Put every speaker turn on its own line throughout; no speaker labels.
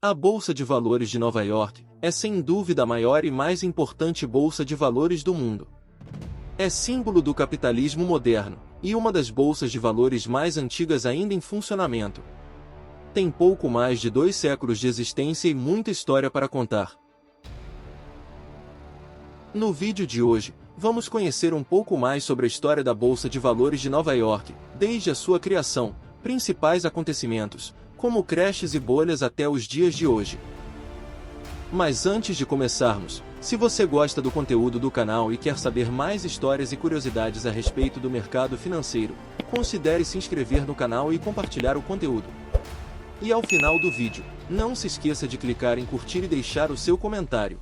A Bolsa de Valores de Nova York é sem dúvida a maior e mais importante bolsa de valores do mundo. É símbolo do capitalismo moderno, e uma das bolsas de valores mais antigas ainda em funcionamento. Tem pouco mais de 2 séculos de existência e muita história para contar. No vídeo de hoje, vamos conhecer um pouco mais sobre a história da Bolsa de Valores de Nova York, desde a sua criação, principais acontecimentos, como crashes e bolhas até os dias de hoje. Mas antes de começarmos, se você gosta do conteúdo do canal e quer saber mais histórias e curiosidades a respeito do mercado financeiro, considere se inscrever no canal e compartilhar o conteúdo. E ao final do vídeo, não se esqueça de clicar em curtir e deixar o seu comentário.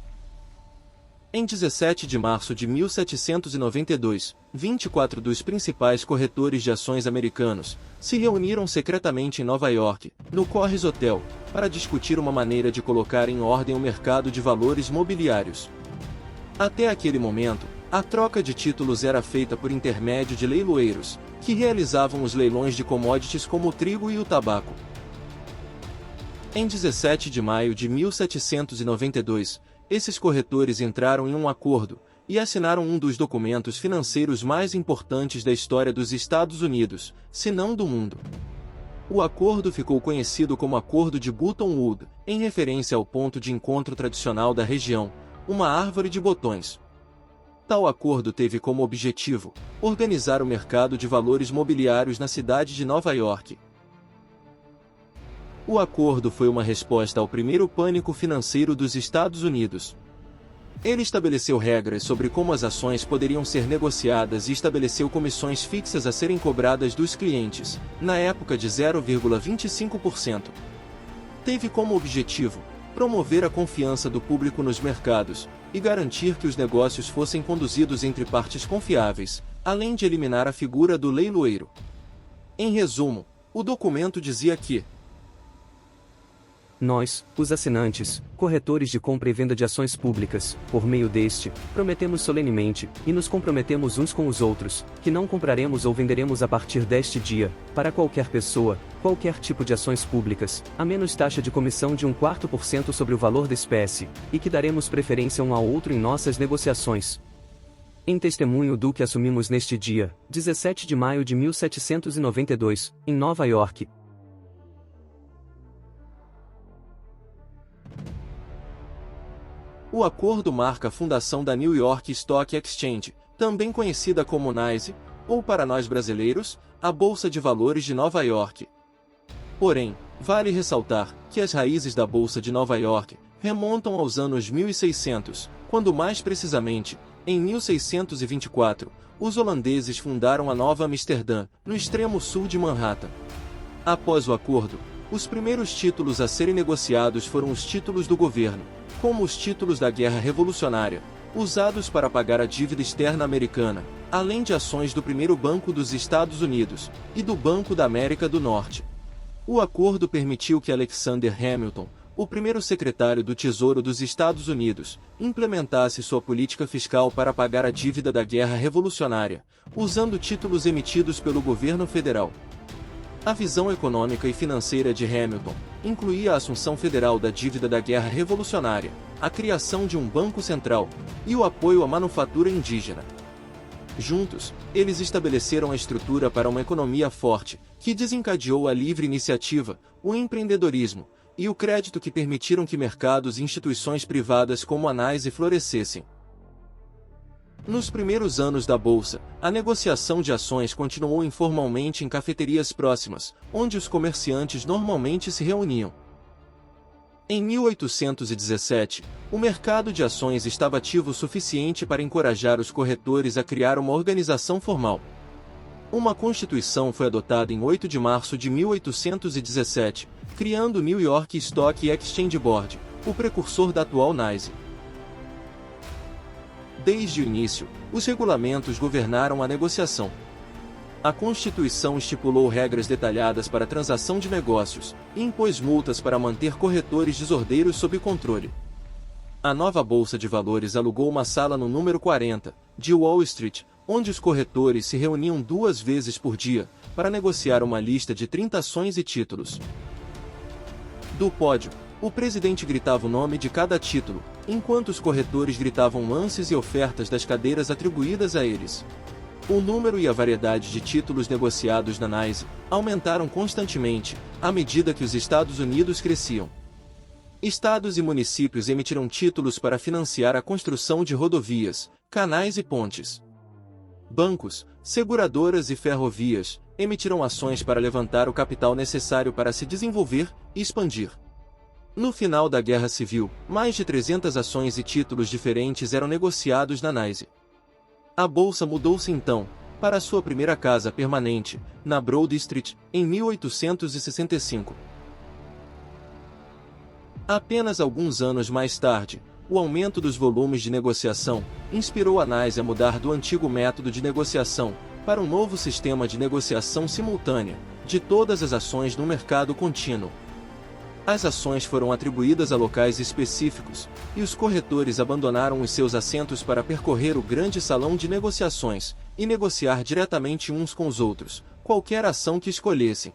Em 17 de março de 1792, 24 dos principais corretores de ações americanos se reuniram secretamente em Nova York, no Corres Hotel, para discutir uma maneira de colocar em ordem o mercado de valores mobiliários. Até aquele momento, a troca de títulos era feita por intermédio de leiloeiros, que realizavam os leilões de commodities como o trigo e o tabaco. Em 17 de maio de 1792, esses corretores entraram em um acordo e assinaram um dos documentos financeiros mais importantes da história dos Estados Unidos, se não do mundo. O acordo ficou conhecido como Acordo de Button Wood, em referência ao ponto de encontro tradicional da região, uma árvore de botões. Tal acordo teve como objetivo organizar o mercado de valores mobiliários na cidade de Nova York. O acordo foi uma resposta ao primeiro pânico financeiro dos Estados Unidos. Ele estabeleceu regras sobre como as ações poderiam ser negociadas e estabeleceu comissões fixas a serem cobradas dos clientes, na época de 0,25%. Teve como objetivo promover a confiança do público nos mercados e garantir que os negócios fossem conduzidos entre partes confiáveis, além de eliminar a figura do leiloeiro. Em resumo, o documento dizia que
nós, os assinantes, corretores de compra e venda de ações públicas, por meio deste, prometemos solenemente, e nos comprometemos uns com os outros, que não compraremos ou venderemos a partir deste dia, para qualquer pessoa, qualquer tipo de ações públicas, a menos taxa de comissão de 1/4% sobre o valor da espécie, e que daremos preferência um ao outro em nossas negociações. Em testemunho do que assumimos neste dia, 17 de maio de 1792, em Nova York.
O acordo marca a fundação da New York Stock Exchange, também conhecida como NYSE, ou para nós brasileiros, a Bolsa de Valores de Nova York. Porém, vale ressaltar que as raízes da Bolsa de Nova York remontam aos anos 1600, quando mais precisamente, em 1624, os holandeses fundaram a Nova Amsterdã, no extremo sul de Manhattan. Após o acordo, os primeiros títulos a serem negociados foram os títulos do governo, como os títulos da Guerra Revolucionária, usados para pagar a dívida externa americana, além de ações do primeiro Banco dos Estados Unidos e do Banco da América do Norte. O acordo permitiu que Alexander Hamilton, o primeiro secretário do Tesouro dos Estados Unidos, implementasse sua política fiscal para pagar a dívida da Guerra Revolucionária, usando títulos emitidos pelo governo federal. A visão econômica e financeira de Hamilton incluía a assunção federal da dívida da Guerra Revolucionária, a criação de um banco central e o apoio à manufatura indígena. Juntos, eles estabeleceram a estrutura para uma economia forte, que desencadeou a livre iniciativa, o empreendedorismo e o crédito que permitiram que mercados e instituições privadas como a NYSE florescessem. Nos primeiros anos da Bolsa, a negociação de ações continuou informalmente em cafeterias próximas, onde os comerciantes normalmente se reuniam. Em 1817, o mercado de ações estava ativo o suficiente para encorajar os corretores a criar uma organização formal. Uma constituição foi adotada em 8 de março de 1817, criando o New York Stock Exchange Board, o precursor da atual NYSE. Desde o início, os regulamentos governaram a negociação. A Constituição estipulou regras detalhadas para a transação de negócios e impôs multas para manter corretores desordeiros sob controle. A nova Bolsa de Valores alugou uma sala no número 40, de Wall Street, onde os corretores se reuniam 2 vezes por dia, para negociar uma lista de 30 ações e títulos. Do pódio, O presidente gritava o nome de cada título, enquanto os corretores gritavam lances e ofertas das cadeiras atribuídas a eles. O número e a variedade de títulos negociados na NYSE aumentaram constantemente, à medida que os Estados Unidos cresciam. Estados e municípios emitiram títulos para financiar a construção de rodovias, canais e pontes. Bancos, seguradoras e ferrovias emitirão ações para levantar o capital necessário para se desenvolver e expandir. No final da Guerra Civil, mais de 300 ações e títulos diferentes eram negociados na NYSE. A bolsa mudou-se então, para sua primeira casa permanente, na Broad Street, em 1865. Apenas alguns anos mais tarde, o aumento dos volumes de negociação inspirou a NYSE a mudar do antigo método de negociação para um novo sistema de negociação simultânea de todas as ações no mercado contínuo. As ações foram atribuídas a locais específicos, e os corretores abandonaram os seus assentos para percorrer o grande salão de negociações e negociar diretamente uns com os outros, qualquer ação que escolhessem.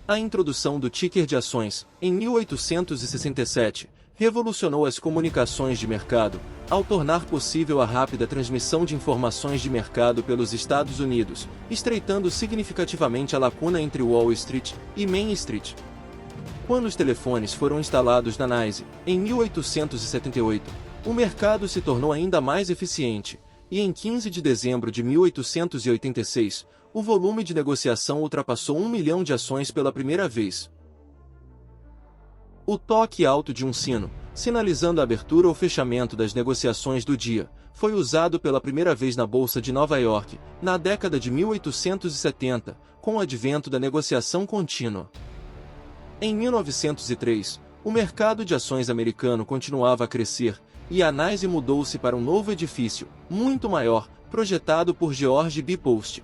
A introdução do ticker de ações, em 1867, revolucionou as comunicações de mercado, ao tornar possível a rápida transmissão de informações de mercado pelos Estados Unidos, estreitando significativamente a lacuna entre Wall Street e Main Street. Quando os telefones foram instalados na NYSE, em 1878, o mercado se tornou ainda mais eficiente, e em 15 de dezembro de 1886, o volume de negociação ultrapassou 1 milhão de ações pela primeira vez. O toque alto de um sino, sinalizando a abertura ou fechamento das negociações do dia, foi usado pela primeira vez na Bolsa de Nova York, na década de 1870, com o advento da negociação contínua. Em 1903, o mercado de ações americano continuava a crescer, e a NYSE mudou-se para um novo edifício, muito maior, projetado por George B. Post.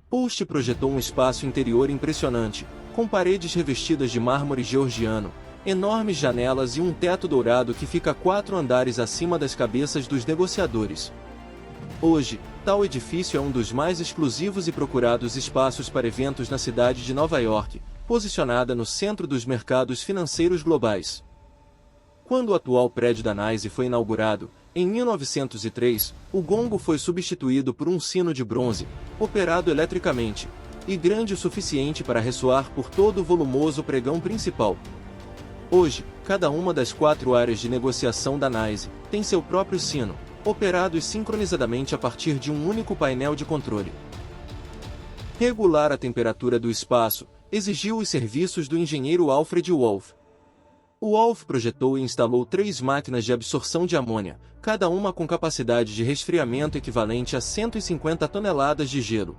Post projetou um espaço interior impressionante, com paredes revestidas de mármore georgiano, enormes janelas e um teto dourado que fica 4 andares acima das cabeças dos negociadores. Hoje, tal edifício é um dos mais exclusivos e procurados espaços para eventos na cidade de Nova York, posicionada no centro dos mercados financeiros globais. Quando o atual prédio da NYSE foi inaugurado, em 1903, o gongo foi substituído por um sino de bronze, operado eletricamente, e grande o suficiente para ressoar por todo o volumoso pregão principal. Hoje, cada uma das 4 áreas de negociação da NYSE tem seu próprio sino, operados sincronizadamente a partir de um único painel de controle. Regular a temperatura do espaço exigiu os serviços do engenheiro Alfred Wolff. O Wolff projetou e instalou 3 máquinas de absorção de amônia, cada uma com capacidade de resfriamento equivalente a 150 toneladas de gelo.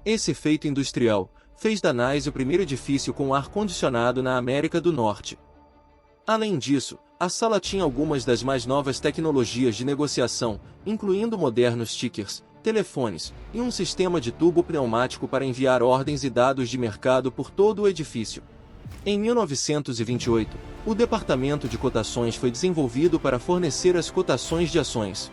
Esse feito industrial fez da NYSE o primeiro edifício com ar-condicionado na América do Norte. Além disso, a sala tinha algumas das mais novas tecnologias de negociação, incluindo modernos tickers, telefones, e um sistema de tubo pneumático para enviar ordens e dados de mercado por todo o edifício. Em 1928, o departamento de cotações foi desenvolvido para fornecer as cotações de ações.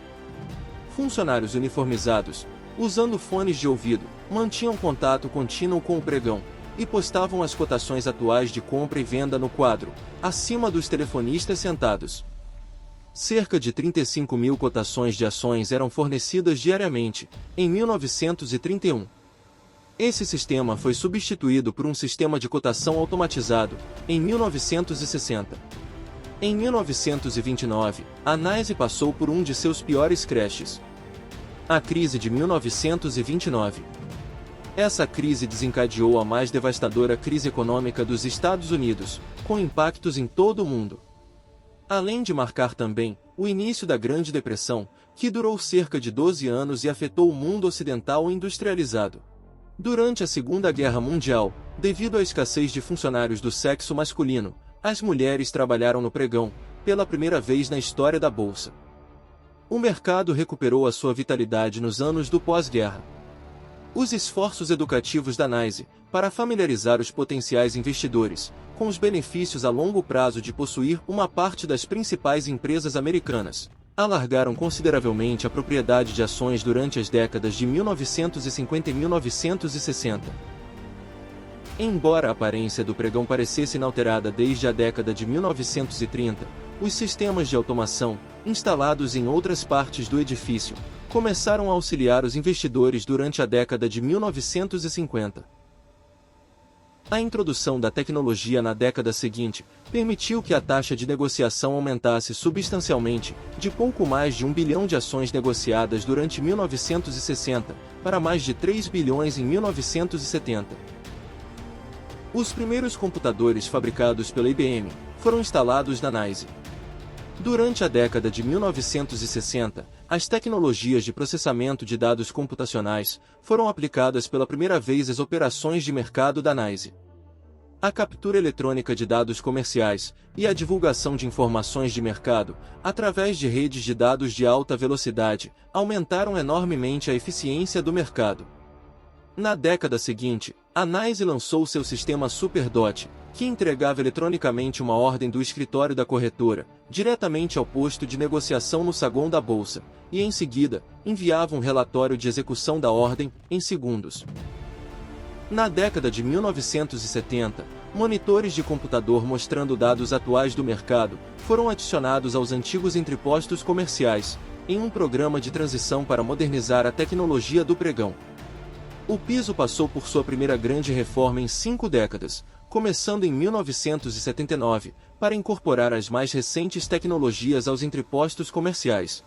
Funcionários uniformizados, usando fones de ouvido, mantinham contato contínuo com o pregão, e postavam as cotações atuais de compra e venda no quadro, acima dos telefonistas sentados. Cerca de 35 mil cotações de ações eram fornecidas diariamente, em 1931. Esse sistema foi substituído por um sistema de cotação automatizado, em 1960. Em 1929, a NYSE passou por um de seus piores crashes. A crise de 1929. Essa crise desencadeou a mais devastadora crise econômica dos Estados Unidos, com impactos em todo o mundo. Além de marcar também o início da Grande Depressão, que durou cerca de 12 anos e afetou o mundo ocidental industrializado. Durante a Segunda Guerra Mundial, devido à escassez de funcionários do sexo masculino, as mulheres trabalharam no pregão, pela primeira vez na história da Bolsa. O mercado recuperou a sua vitalidade nos anos do pós-guerra. Os esforços educativos da NYSE, para familiarizar os potenciais investidores com os benefícios a longo prazo de possuir uma parte das principais empresas americanas, alargaram consideravelmente a propriedade de ações durante as décadas de 1950 e 1960. Embora a aparência do pregão parecesse inalterada desde a década de 1930, os sistemas de automação, instalados em outras partes do edifício, começaram a auxiliar os investidores durante a década de 1950. A introdução da tecnologia na década seguinte permitiu que a taxa de negociação aumentasse substancialmente, de pouco mais de 1 bilhão de ações negociadas durante 1960, para mais de 3 bilhões em 1970. Os primeiros computadores fabricados pela IBM foram instalados na NICE. Durante a década de 1960, as tecnologias de processamento de dados computacionais foram aplicadas pela primeira vez às operações de mercado da NICE. A captura eletrônica de dados comerciais e a divulgação de informações de mercado, através de redes de dados de alta velocidade, aumentaram enormemente a eficiência do mercado. Na década seguinte, a NICE lançou seu sistema SuperDOT, que entregava eletronicamente uma ordem do escritório da corretora, diretamente ao posto de negociação no saguão da bolsa, e em seguida, enviava um relatório de execução da ordem, em segundos. Na década de 1970, monitores de computador mostrando dados atuais do mercado foram adicionados aos antigos entrepostos comerciais, em um programa de transição para modernizar a tecnologia do pregão. O piso passou por sua primeira grande reforma em 5 décadas, começando em 1979, para incorporar as mais recentes tecnologias aos entrepostos comerciais.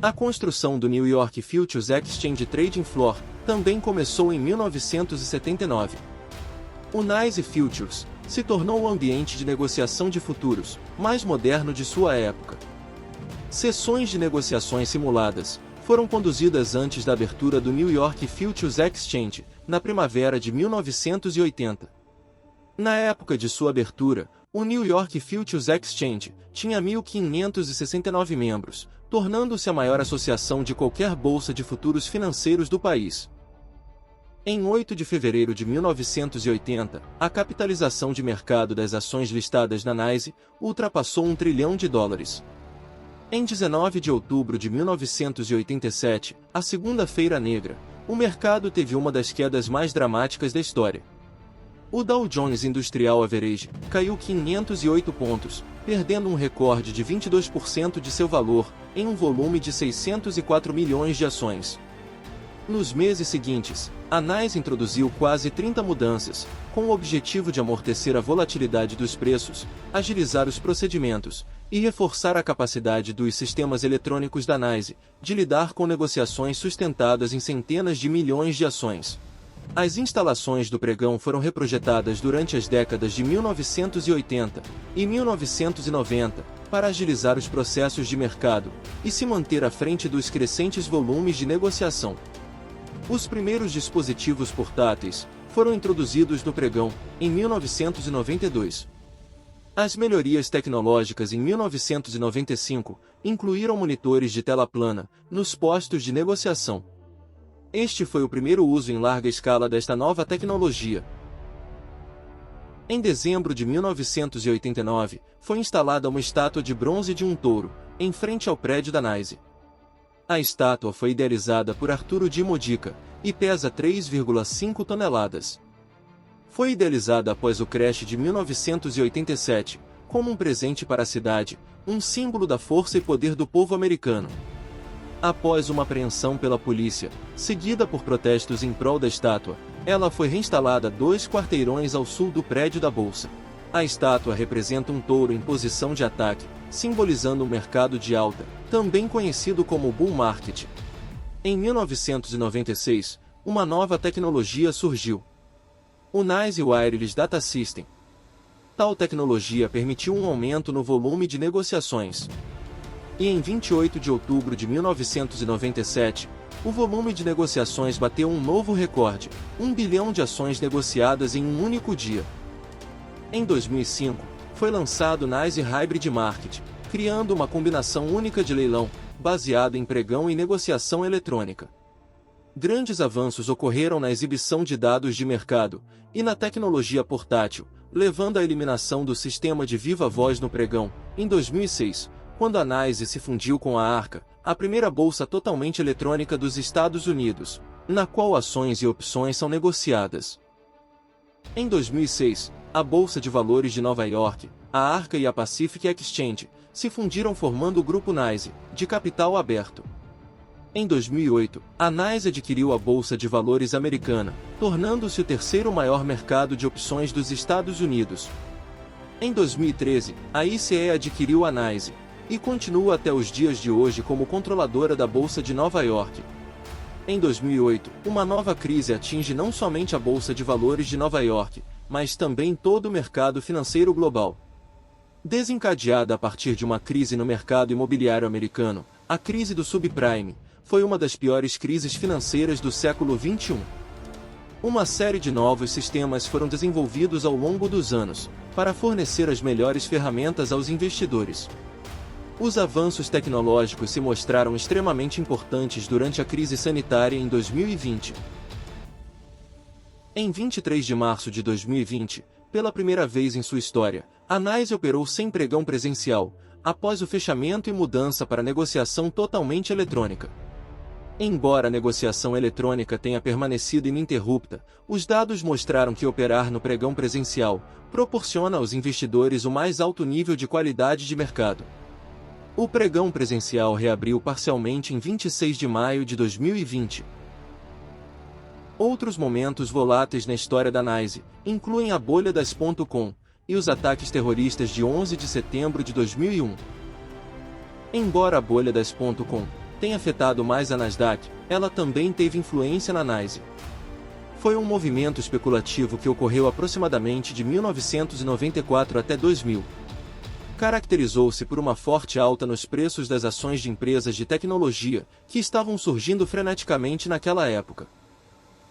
A construção do New York Futures Exchange Trading Floor também começou em 1979. O NYSE Futures se tornou o ambiente de negociação de futuros mais moderno de sua época. Sessões de negociações simuladas foram conduzidas antes da abertura do New York Futures Exchange, na primavera de 1980. Na época de sua abertura, o New York Futures Exchange tinha 1.569 membros, tornando-se a maior associação de qualquer bolsa de futuros financeiros do país. Em 8 de fevereiro de 1980, a capitalização de mercado das ações listadas na NYSE ultrapassou $1 trilhão. Em 19 de outubro de 1987, a Segunda-feira Negra, o mercado teve uma das quedas mais dramáticas da história. O Dow Jones Industrial Average caiu 508 pontos, perdendo um recorde de 22% de seu valor, em um volume de 604 milhões de ações. Nos meses seguintes, a NYSE introduziu quase 30 mudanças, com o objetivo de amortecer a volatilidade dos preços, agilizar os procedimentos e reforçar a capacidade dos sistemas eletrônicos da NYSE de lidar com negociações sustentadas em centenas de milhões de ações. As instalações do pregão foram reprojetadas durante as décadas de 1980 e 1990 para agilizar os processos de mercado e se manter à frente dos crescentes volumes de negociação. Os primeiros dispositivos portáteis foram introduzidos no pregão em 1992. As melhorias tecnológicas em 1995 incluíram monitores de tela plana nos postos de negociação. Este foi o primeiro uso em larga escala desta nova tecnologia. Em dezembro de 1989, foi instalada uma estátua de bronze de um touro, em frente ao prédio da NYSE. A estátua foi idealizada por Arturo Di Modica, e pesa 3,5 toneladas. Foi idealizada após o crash de 1987, como um presente para a cidade, um símbolo da força e poder do povo americano. Após uma apreensão pela polícia, seguida por protestos em prol da estátua, ela foi reinstalada 2 quarteirões ao sul do prédio da Bolsa. A estátua representa um touro em posição de ataque, simbolizando um mercado de alta, também conhecido como bull market. Em 1996, uma nova tecnologia surgiu: o NYSE Wireless Data System. Tal tecnologia permitiu um aumento no volume de negociações. E em 28 de outubro de 1997, o volume de negociações bateu um novo recorde, 1 bilhão de ações negociadas em um único dia. Em 2005, foi lançado o NYSE Hybrid Market, criando uma combinação única de leilão, baseada em pregão e negociação eletrônica. Grandes avanços ocorreram na exibição de dados de mercado e na tecnologia portátil, levando à eliminação do sistema de viva voz no pregão, em 2006, quando a NYSE se fundiu com a Arca, a primeira bolsa totalmente eletrônica dos Estados Unidos, na qual ações e opções são negociadas. Em 2006, a Bolsa de Valores de Nova York, a Arca e a Pacific Exchange se fundiram formando o Grupo NYSE, de capital aberto. Em 2008, a NYSE adquiriu a Bolsa de Valores americana, tornando-se o terceiro maior mercado de opções dos Estados Unidos. Em 2013, a ICE adquiriu a NYSE, e continua até os dias de hoje como controladora da Bolsa de Nova York. Em 2008, uma nova crise atinge não somente a Bolsa de Valores de Nova York, mas também todo o mercado financeiro global. Desencadeada a partir de uma crise no mercado imobiliário americano, a crise do subprime foi uma das piores crises financeiras do século XXI. Uma série de novos sistemas foram desenvolvidos ao longo dos anos, para fornecer as melhores ferramentas aos investidores. Os avanços tecnológicos se mostraram extremamente importantes durante a crise sanitária em 2020. Em 23 de março de 2020, pela primeira vez em sua história, a NYSE operou sem pregão presencial, após o fechamento e mudança para negociação totalmente eletrônica. Embora a negociação eletrônica tenha permanecido ininterrupta, os dados mostraram que operar no pregão presencial proporciona aos investidores o mais alto nível de qualidade de mercado. O pregão presencial reabriu parcialmente em 26 de maio de 2020. Outros momentos voláteis na história da NYSE incluem a bolha das .com e os ataques terroristas de 11 de setembro de 2001. Embora a bolha das .com tenha afetado mais a Nasdaq, ela também teve influência na NYSE. Foi um movimento especulativo que ocorreu aproximadamente de 1994 até 2000. Caracterizou-se por uma forte alta nos preços das ações de empresas de tecnologia, que estavam surgindo freneticamente naquela época.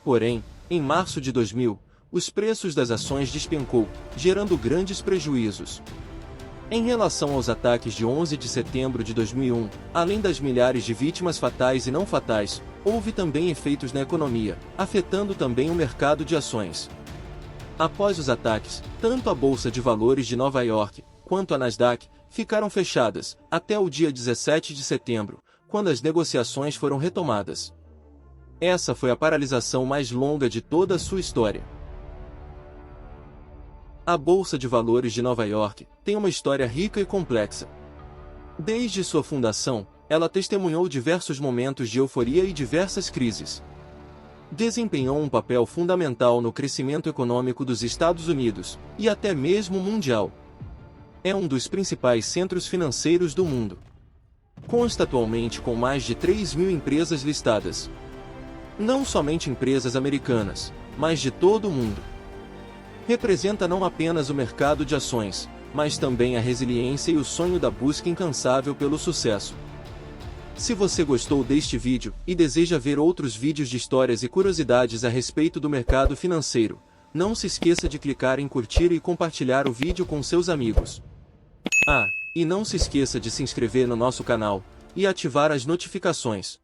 Porém, em março de 2000, os preços das ações despencou, gerando grandes prejuízos. Em relação aos ataques de 11 de setembro de 2001, além das milhares de vítimas fatais e não fatais, houve também efeitos na economia, afetando também o mercado de ações. Após os ataques, tanto a Bolsa de Valores de Nova York, quanto a Nasdaq, ficaram fechadas, até o dia 17 de setembro, quando as negociações foram retomadas. Essa foi a paralisação mais longa de toda a sua história. A Bolsa de Valores de Nova York tem uma história rica e complexa. Desde sua fundação, ela testemunhou diversos momentos de euforia e diversas crises. Desempenhou um papel fundamental no crescimento econômico dos Estados Unidos, e até mesmo mundial. É um dos principais centros financeiros do mundo. Consta atualmente com mais de 3.000 empresas listadas. Não somente empresas americanas, mas de todo o mundo. Representa não apenas o mercado de ações, mas também a resiliência e o sonho da busca incansável pelo sucesso. Se você gostou deste vídeo e deseja ver outros vídeos de histórias e curiosidades a respeito do mercado financeiro, não se esqueça de clicar em curtir e compartilhar o vídeo com seus amigos. E não se esqueça de se inscrever no nosso canal e ativar as notificações.